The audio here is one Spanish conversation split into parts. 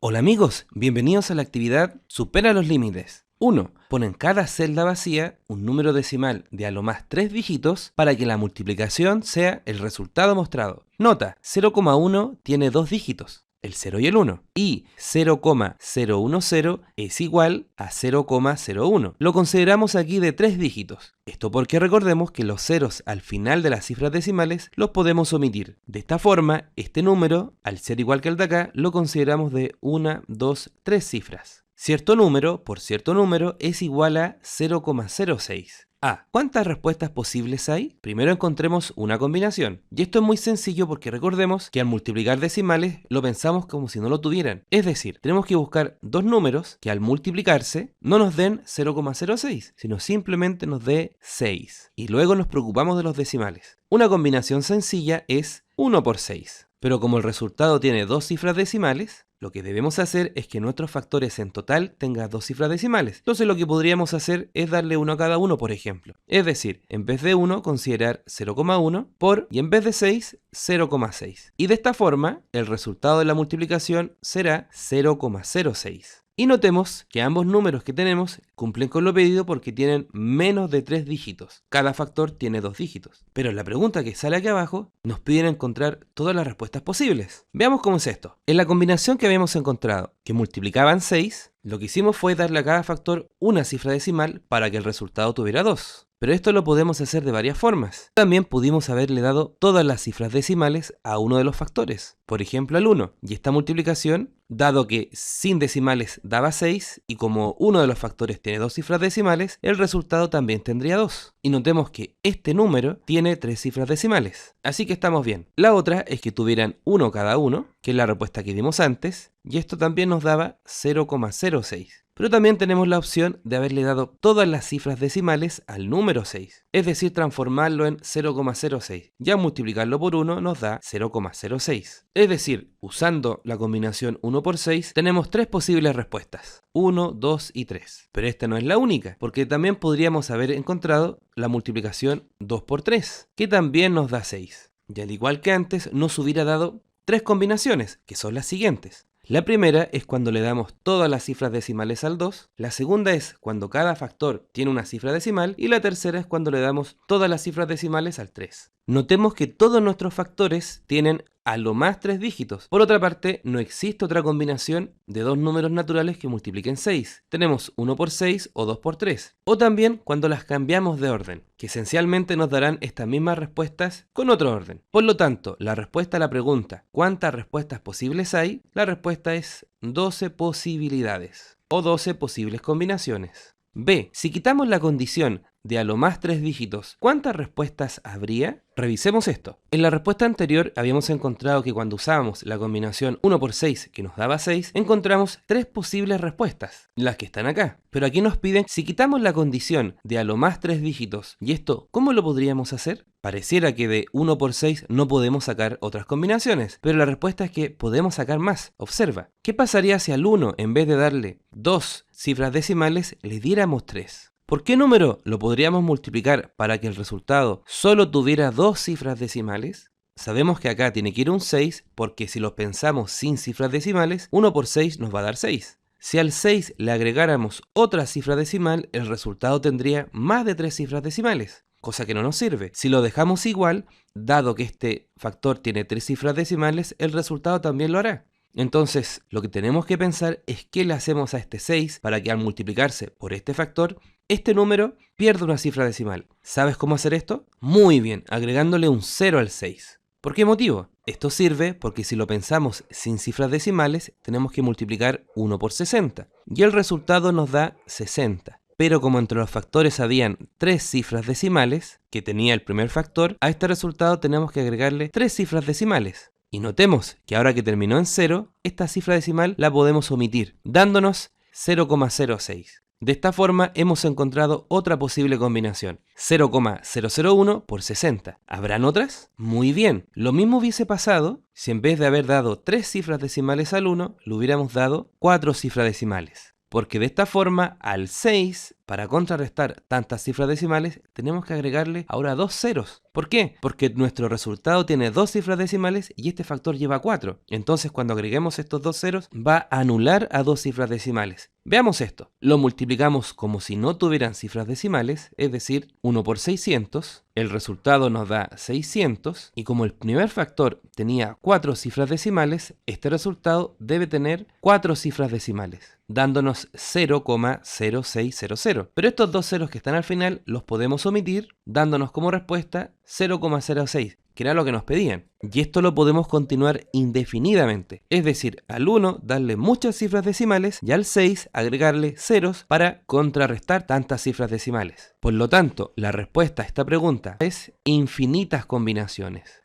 Hola amigos, bienvenidos a la actividad Supera los límites. 1. Pon en cada celda vacía un número decimal de a lo más 3 dígitos para que la multiplicación sea el resultado mostrado. Nota, 0,1 tiene 2 dígitos, el 0 y el 1, y 0,010 es igual a 0,01. Lo consideramos aquí de 3 dígitos. Esto porque recordemos que los ceros al final de las cifras decimales los podemos omitir. De esta forma, este número, al ser igual que el de acá, lo consideramos de 1, 2, 3 cifras. Cierto número por cierto número es igual a 0,06. ¿Cuántas respuestas posibles hay? Primero encontremos una combinación. Y esto es muy sencillo porque recordemos que al multiplicar decimales lo pensamos como si no lo tuvieran. Es decir, tenemos que buscar dos números que al multiplicarse no nos den 0,06, sino simplemente nos dé 6. Y luego nos preocupamos de los decimales. Una combinación sencilla es 1 por 6. Pero como el resultado tiene dos cifras decimales, lo que debemos hacer es que nuestros factores en total tengan dos cifras decimales. Entonces lo que podríamos hacer es darle 1 a cada uno, por ejemplo. Es decir, en vez de 1, considerar 0,1 por, y en vez de 6, 0,6. Y de esta forma, el resultado de la multiplicación será 0,06. Y notemos que ambos números que tenemos cumplen con lo pedido porque tienen menos de 3 dígitos. Cada factor tiene 2 dígitos. Pero en la pregunta que sale aquí abajo, nos piden encontrar todas las respuestas posibles. Veamos cómo es esto. En la combinación que habíamos encontrado, que multiplicaban 6, lo que hicimos fue darle a cada factor una cifra decimal para que el resultado tuviera 2. Pero esto lo podemos hacer de varias formas. También pudimos haberle dado todas las cifras decimales a uno de los factores, por ejemplo al 1. Y esta multiplicación, dado que sin decimales daba 6, y como uno de los factores tiene dos cifras decimales, el resultado también tendría 2. Y notemos que este número tiene 3 cifras decimales. Así que estamos bien. La otra es que tuvieran 1 cada uno, que es la respuesta que dimos antes, y esto también nos daba 0,06. Pero también tenemos la opción de haberle dado todas las cifras decimales al número 6, es decir, transformarlo en 0,06. Ya multiplicarlo por 1 nos da 0,06. Es decir, usando la combinación 1 por 6, tenemos 3 posibles respuestas: 1, 2 y 3. Pero esta no es la única, porque también podríamos haber encontrado la multiplicación 2 por 3, que también nos da 6. Y al igual que antes, nos hubiera dado 3 combinaciones, que son las siguientes. La primera es cuando le damos todas las cifras decimales al 2, la segunda es cuando cada factor tiene una cifra decimal y la tercera es cuando le damos todas las cifras decimales al 3. Notemos que todos nuestros factores tienen a lo más 3 dígitos. Por otra parte, no existe otra combinación de dos números naturales que multipliquen 6. Tenemos 1 por 6 o 2 por 3. O también cuando las cambiamos de orden, que esencialmente nos darán estas mismas respuestas con otro orden. Por lo tanto, la respuesta a la pregunta ¿cuántas respuestas posibles hay? La respuesta es 12 posibilidades o 12 posibles combinaciones. B. Si quitamos la condición de a lo más 3 dígitos, ¿cuántas respuestas habría? Revisemos esto. En la respuesta anterior habíamos encontrado que cuando usábamos la combinación 1 por 6, que nos daba 6, encontramos 3 posibles respuestas, las que están acá. Pero aquí nos piden si quitamos la condición de a lo más 3 dígitos. ¿Y esto cómo lo podríamos hacer? Pareciera que de 1 por 6 no podemos sacar otras combinaciones, pero la respuesta es que podemos sacar más. Observa, ¿qué pasaría si al 1, en vez de darle 2 cifras decimales, le diéramos 3? ¿Por qué número lo podríamos multiplicar para que el resultado solo tuviera 2 cifras decimales? Sabemos que acá tiene que ir un 6 porque si lo pensamos sin cifras decimales, 1 por 6 nos va a dar 6. Si al 6 le agregáramos otra cifra decimal, el resultado tendría más de 3 cifras decimales, cosa que no nos sirve. Si lo dejamos igual, dado que este factor tiene 3 cifras decimales, el resultado también lo hará. Entonces, lo que tenemos que pensar es qué le hacemos a este 6 para que al multiplicarse por este factor, este número pierda una cifra decimal. ¿Sabes cómo hacer esto? Muy bien, agregándole un 0 al 6. ¿Por qué motivo? Esto sirve porque si lo pensamos sin cifras decimales, tenemos que multiplicar 1 por 60. Y el resultado nos da 60. Pero como entre los factores habían 3 cifras decimales, que tenía el primer factor, a este resultado tenemos que agregarle 3 cifras decimales. Y notemos que ahora que terminó en 0, esta cifra decimal la podemos omitir, dándonos 0,06. De esta forma hemos encontrado otra posible combinación, 0,001 por 60. ¿Habrán otras? Muy bien, lo mismo hubiese pasado si en vez de haber dado 3 cifras decimales al 1, le hubiéramos dado 4 cifras decimales. Porque de esta forma al 6 Para contrarrestar tantas cifras decimales, tenemos que agregarle ahora 2 ceros. ¿Por qué? Porque nuestro resultado tiene 2 cifras decimales y este factor lleva 4. Entonces, cuando agreguemos estos 2 ceros, va a anular a 2 cifras decimales. Veamos esto. Lo multiplicamos como si no tuvieran cifras decimales, es decir, 1 por 600. El resultado nos da 600 y como el primer factor tenía 4 cifras decimales, este resultado debe tener 4 cifras decimales, dándonos 0,0600. Pero estos 2 ceros que están al final los podemos omitir, dándonos como respuesta 0,06, que era lo que nos pedían. Y esto lo podemos continuar indefinidamente, es decir, al 1 darle muchas cifras decimales y al 6 agregarle ceros para contrarrestar tantas cifras decimales. Por lo tanto, la respuesta a esta pregunta es infinitas combinaciones.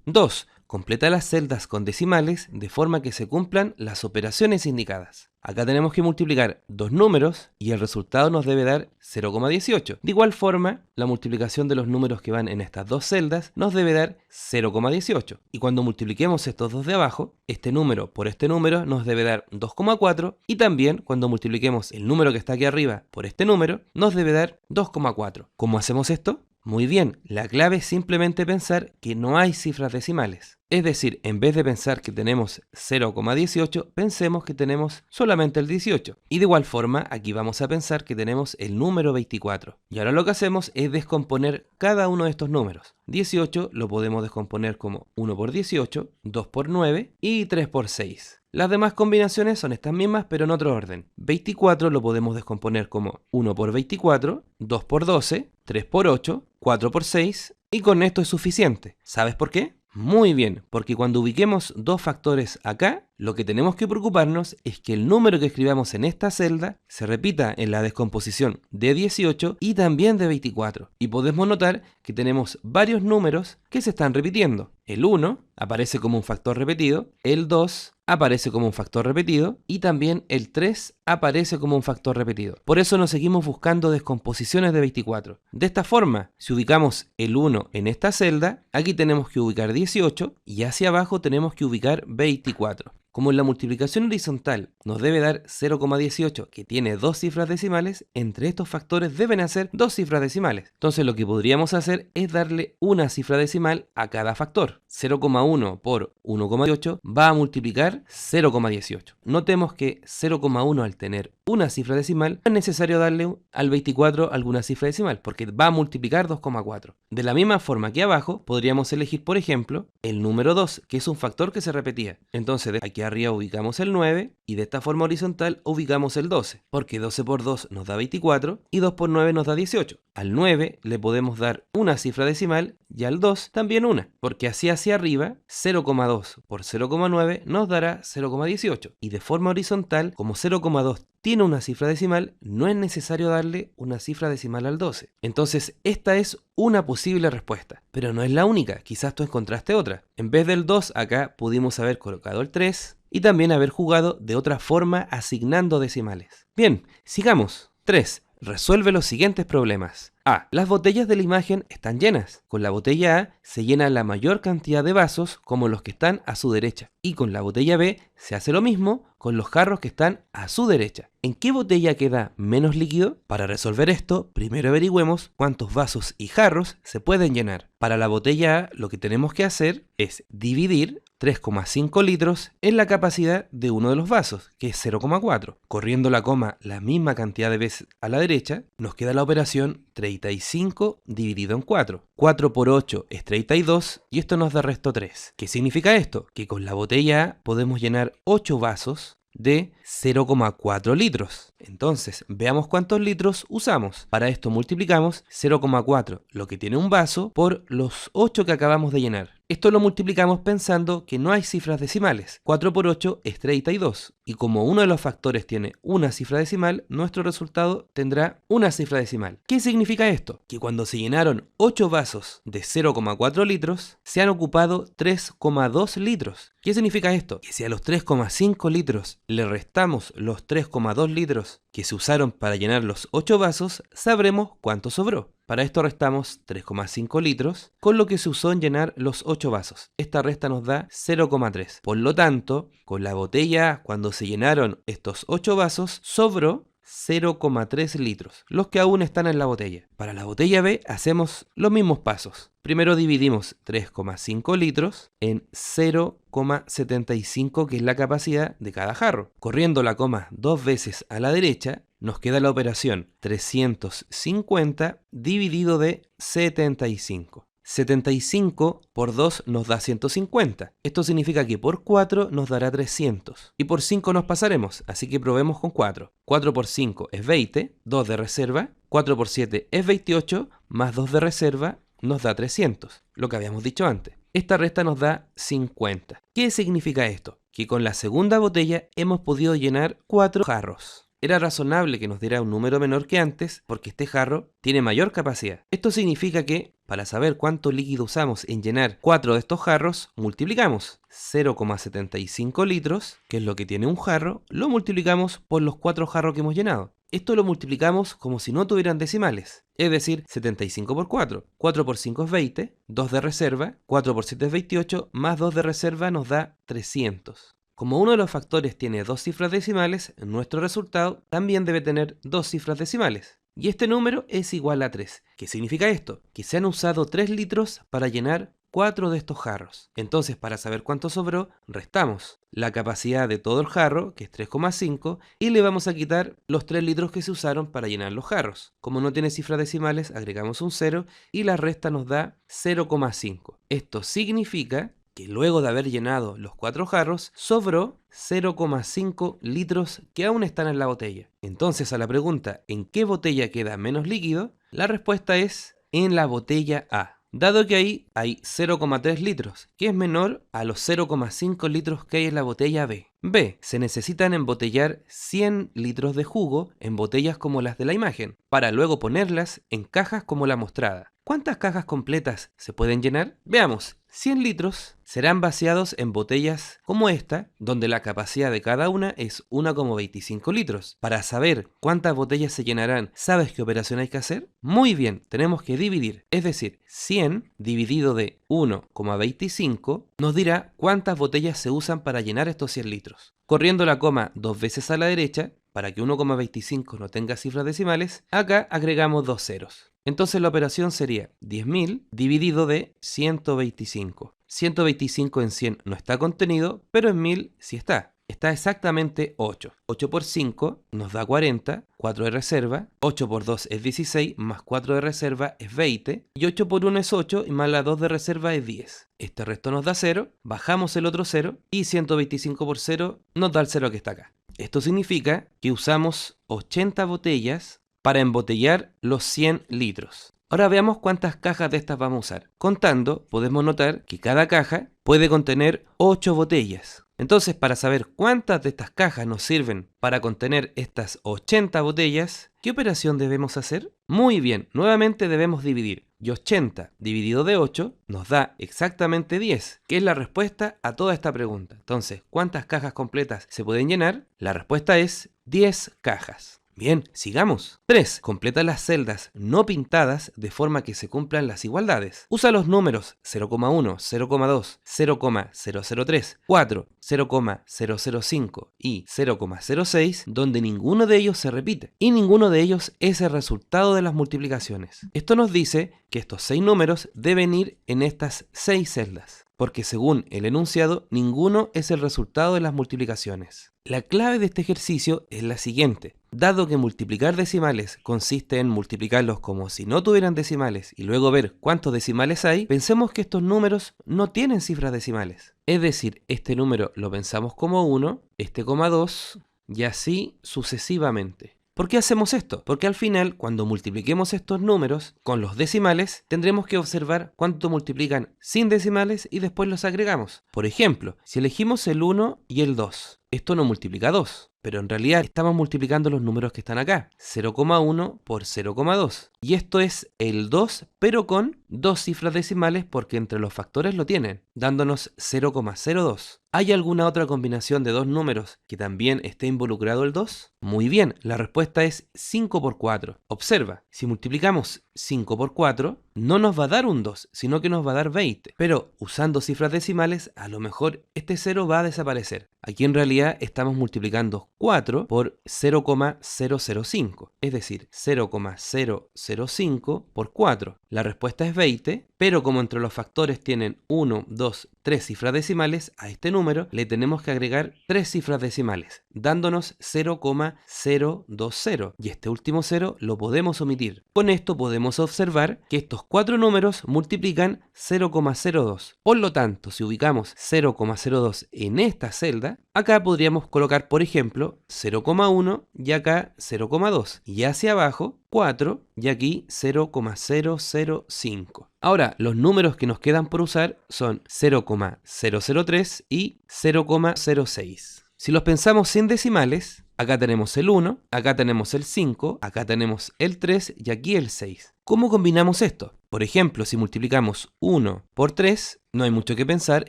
2. Completa las celdas con decimales de forma que se cumplan las operaciones indicadas. Acá tenemos que multiplicar dos números y el resultado nos debe dar 0,18. De igual forma, la multiplicación de los números que van en estas dos celdas nos debe dar 0,18. Y cuando multipliquemos estos dos de abajo, este número por este número nos debe dar 2,4. Y también cuando multipliquemos el número que está aquí arriba por este número, nos debe dar 2,4. ¿Cómo hacemos esto? Muy bien, la clave es simplemente pensar que no hay cifras decimales. Es decir, en vez de pensar que tenemos 0,18, pensemos que tenemos solamente el 18. Y de igual forma, aquí vamos a pensar que tenemos el número 24. Y ahora lo que hacemos es descomponer cada uno de estos números. 18 lo podemos descomponer como 1 por 18, 2 por 9 y 3 por 6. Las demás combinaciones son estas mismas, pero en otro orden. 24 lo podemos descomponer como 1 por 24, 2 por 12, 3 por 8, 4 por 6, y con esto es suficiente. ¿Sabes por qué? Muy bien, porque cuando ubiquemos dos factores acá, lo que tenemos que preocuparnos es que el número que escribamos en esta celda se repita en la descomposición de 18 y también de 24. Y podemos notar que tenemos varios números que se están repitiendo. El 1 aparece como un factor repetido, el 2 aparece como un factor repetido y también el 3 aparece como un factor repetido. Por eso nos seguimos buscando descomposiciones de 24. De esta forma, si ubicamos el 1 en esta celda, aquí tenemos que ubicar 18 y hacia abajo tenemos que ubicar 24. Como en la multiplicación horizontal nos debe dar 0,18, que tiene dos cifras decimales, entre estos factores deben hacer dos cifras decimales. Entonces lo que podríamos hacer es darle una cifra decimal a cada factor. 0,1 por 1,18 va a multiplicar 0,18. Notemos que 0,1 al tener una cifra decimal no es necesario darle al 24 alguna cifra decimal porque va a multiplicar 2,4. De la misma forma que abajo podríamos elegir, por ejemplo, el número 2, que es un factor que se repetía. Entonces de aquí arriba ubicamos el 9 y de esta forma horizontal ubicamos el 12, porque 12 por 2 nos da 24 y 2 por 9 nos da 18. Al 9 le podemos dar una cifra decimal y al 2 también una, porque así hacia arriba 0,2 por 0,9 nos dará 0,18. Y de forma horizontal, como 0,2 tiene una cifra decimal, no es necesario darle una cifra decimal al 12. Entonces esta es una posible respuesta, pero no es la única, quizás tú encontraste otra. En vez del 2 acá pudimos haber colocado el 3 y también haber jugado de otra forma asignando decimales. Bien, sigamos. 3. Resuelve los siguientes problemas. A. Las botellas de la imagen están llenas. Con la botella A se llena la mayor cantidad de vasos como los que están a su derecha. Y con la botella B se hace lo mismo con los jarros que están a su derecha. ¿En qué botella queda menos líquido? Para resolver esto, primero averigüemos cuántos vasos y jarros se pueden llenar. Para la botella A lo que tenemos que hacer es dividir 3,5 litros en la capacidad de uno de los vasos, que es 0,4. Corriendo la coma la misma cantidad de veces a la derecha, nos queda la operación 35 dividido en 4. 4 por 8 es 32 y esto nos da resto 3. ¿Qué significa esto? Que con la botella A podemos llenar 8 vasos de 0,4 litros. Entonces, veamos cuántos litros usamos. Para esto multiplicamos 0,4, lo que tiene un vaso, por los 8 que acabamos de llenar. Esto lo multiplicamos pensando que no hay cifras decimales. 4 por 8 es 32. Y como uno de los factores tiene una cifra decimal, nuestro resultado tendrá una cifra decimal. ¿Qué significa esto? Que cuando se llenaron 8 vasos de 0,4 litros, se han ocupado 3,2 litros. ¿Qué significa esto? Que si a los 3,5 litros le restamos los 3,2 litros que se usaron para llenar los 8 vasos, sabremos cuánto sobró. Para esto restamos 3,5 litros con lo que se usó en llenar los 8 vasos. Esta resta nos da 0,3. Por lo tanto, con la botella, cuando se llenaron estos 8 vasos, sobró 0,3 litros, los que aún están en la botella. Para la botella B hacemos los mismos pasos. Primero dividimos 3,5 litros en 0,75, que es la capacidad de cada jarro. Corriendo la coma dos veces a la derecha, nos queda la operación 350 dividido de 75. 75 por 2 nos da 150. Esto significa que por 4 nos dará 300. Y por 5 nos pasaremos, así que probemos con 4. 4 por 5 es 20, 2 de reserva. 4 por 7 es 28, más 2 de reserva nos da 300, lo que habíamos dicho antes. Esta resta nos da 50. ¿Qué significa esto? Que con la segunda botella hemos podido llenar 4 jarros. Era razonable que nos diera un número menor que antes porque este jarro tiene mayor capacidad. Esto significa que, para saber cuánto líquido usamos en llenar 4 de estos jarros, multiplicamos 0,75 litros, que es lo que tiene un jarro, lo multiplicamos por los 4 jarros que hemos llenado. Esto lo multiplicamos como si no tuvieran decimales, es decir, 75 por 4. 4 por 5 es 20, 2 de reserva, 4 por 7 es 28, más 2 de reserva nos da 300. Como uno de los factores tiene 2 cifras decimales, nuestro resultado también debe tener 2 cifras decimales. Y este número es igual a 3. ¿Qué significa esto? Que se han usado 3 litros para llenar 4 de estos jarros. Entonces, para saber cuánto sobró, restamos la capacidad de todo el jarro, que es 3,5, y le vamos a quitar los 3 litros que se usaron para llenar los jarros. Como no tiene cifras decimales, agregamos un 0 y la resta nos da 0,5. Esto significa que luego de haber llenado los 4 jarros, sobró 0,5 litros que aún están en la botella. Entonces, a la pregunta ¿en qué botella queda menos líquido?, la respuesta es en la botella A, dado que ahí hay 0,3 litros, que es menor a los 0,5 litros que hay en la botella B. B. Se necesitan embotellar 100 litros de jugo en botellas como las de la imagen, para luego ponerlas en cajas como la mostrada. ¿Cuántas cajas completas se pueden llenar? Veamos. 100 litros serán vaciados en botellas como esta, donde la capacidad de cada una es 1,25 litros. Para saber cuántas botellas se llenarán, ¿sabes qué operación hay que hacer? Muy bien, tenemos que dividir, es decir, 100 dividido de 1,25 nos dirá cuántas botellas se usan para llenar estos 100 litros. Corriendo la coma dos veces a la derecha, para que 1,25 no tenga cifras decimales, acá agregamos 2 ceros. Entonces la operación sería 10.000 dividido de 125. 125 en 100 no está contenido, pero en 1000 sí está. Está exactamente 8. 8 por 5 nos da 40, 4 de reserva, 8 por 2 es 16, más 4 de reserva es 20, y 8 por 1 es 8, y más la 2 de reserva es 10. Este resto nos da 0, bajamos el otro 0, y 125 por 0 nos da el 0 que está acá. Esto significa que usamos 80 botellas para embotellar los 100 litros. Ahora veamos cuántas cajas de estas vamos a usar. Contando, podemos notar que cada caja puede contener 8 botellas. Entonces, para saber cuántas de estas cajas nos sirven para contener estas 80 botellas, ¿qué operación debemos hacer? Muy bien, nuevamente debemos dividir. Y 80 dividido de 8 nos da exactamente 10, que es la respuesta a toda esta pregunta. Entonces, ¿cuántas cajas completas se pueden llenar? La respuesta es 10 cajas. Bien, sigamos. 3. Completa las celdas no pintadas de forma que se cumplan las igualdades. Usa los números 0,1, 0,2, 0,003, 4, 0,005 y 0,06, donde ninguno de ellos se repite y ninguno de ellos es el resultado de las multiplicaciones. Esto nos dice que estos 6 números deben ir en estas 6 celdas, porque según el enunciado, ninguno es el resultado de las multiplicaciones. La clave de este ejercicio es la siguiente. Dado que multiplicar decimales consiste en multiplicarlos como si no tuvieran decimales y luego ver cuántos decimales hay, pensemos que estos números no tienen cifras decimales. Es decir, este número lo pensamos como 1, este como 2 y así sucesivamente. ¿Por qué hacemos esto? Porque al final, cuando multipliquemos estos números con los decimales, tendremos que observar cuánto multiplican sin decimales y después los agregamos. Por ejemplo, si elegimos el 1 y el 2, esto no multiplica 2, pero en realidad estamos multiplicando los números que están acá, 0,1 por 0,2. Y esto es el 2, pero con 2 cifras decimales porque entre los factores lo tienen, dándonos 0,02. ¿Hay alguna otra combinación de dos números que también esté involucrado el 2? Muy bien, la respuesta es 5 por 4. Observa, si multiplicamos 5 por 4, no nos va a dar un 2, sino que nos va a dar 20. Pero usando cifras decimales, a lo mejor este 0 va a desaparecer. Aquí en realidad estamos multiplicando 4 por 0,005, es decir, 0,005 por 4. La respuesta es 20, pero como entre los factores tienen 1, 2, 3 cifras decimales, a este número le tenemos que agregar 3 cifras decimales, dándonos 0,020. Y este último 0 lo podemos omitir. Con esto podemos observar que estos 4 números multiplican 0,02. Por lo tanto, si ubicamos 0,02 en esta celda, acá podríamos colocar, por ejemplo, 0,1 y acá 0,2. Y hacia abajo, 4 y aquí 0,005. Ahora, los números que nos quedan por usar son 0,003 y 0,06. Si los pensamos sin decimales, acá tenemos el 1, acá tenemos el 5, acá tenemos el 3 y aquí el 6. ¿Cómo combinamos esto? Por ejemplo, si multiplicamos 1 por 3, no hay mucho que pensar,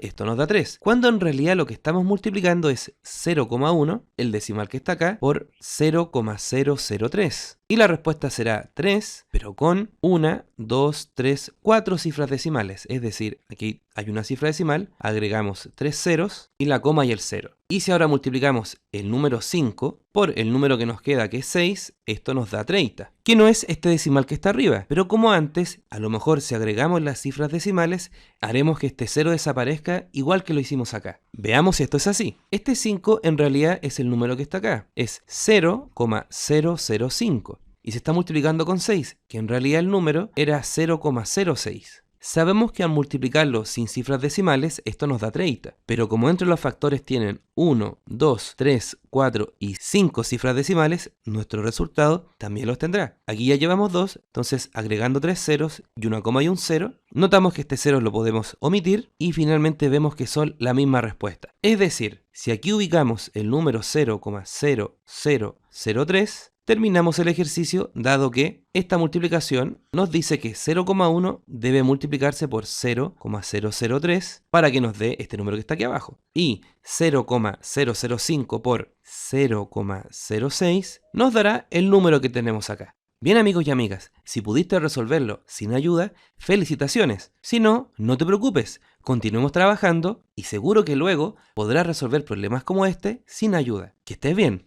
esto nos da 3. Cuando en realidad lo que estamos multiplicando es 0,1, el decimal que está acá, por 0,003. Y la respuesta será 3, pero con 1, 2, 3, 4 cifras decimales. Es decir, aquí hay una cifra decimal, agregamos 3 ceros y la coma y el 0. Y si ahora multiplicamos el número 5 por el número que nos queda, que es 6, esto nos da 30, que no es este decimal que está arriba. Pero como antes, a lo mejor si agregamos las cifras decimales, haremos que este 0 desaparezca igual que lo hicimos acá. Veamos si esto es así. Este 5 en realidad es el número que está acá, es 0,005. Y se está multiplicando con 6, que en realidad el número era 0,06. Sabemos que al multiplicarlo sin cifras decimales, esto nos da 30. Pero como entre los factores tienen 1, 2, 3, 4 y 5 cifras decimales, nuestro resultado también los tendrá. Aquí ya llevamos 2, entonces agregando 3 ceros y una coma y un 0, notamos que este 0 lo podemos omitir y finalmente vemos que son la misma respuesta. Es decir, si aquí ubicamos el número 0,0003, terminamos el ejercicio dado que esta multiplicación nos dice que 0,1 debe multiplicarse por 0,003 para que nos dé este número que está aquí abajo. Y 0,005 por 0,06 nos dará el número que tenemos acá. Bien amigos y amigas, si pudiste resolverlo sin ayuda, felicitaciones. Si no, no te preocupes, continuemos trabajando y seguro que luego podrás resolver problemas como este sin ayuda. Que estés bien.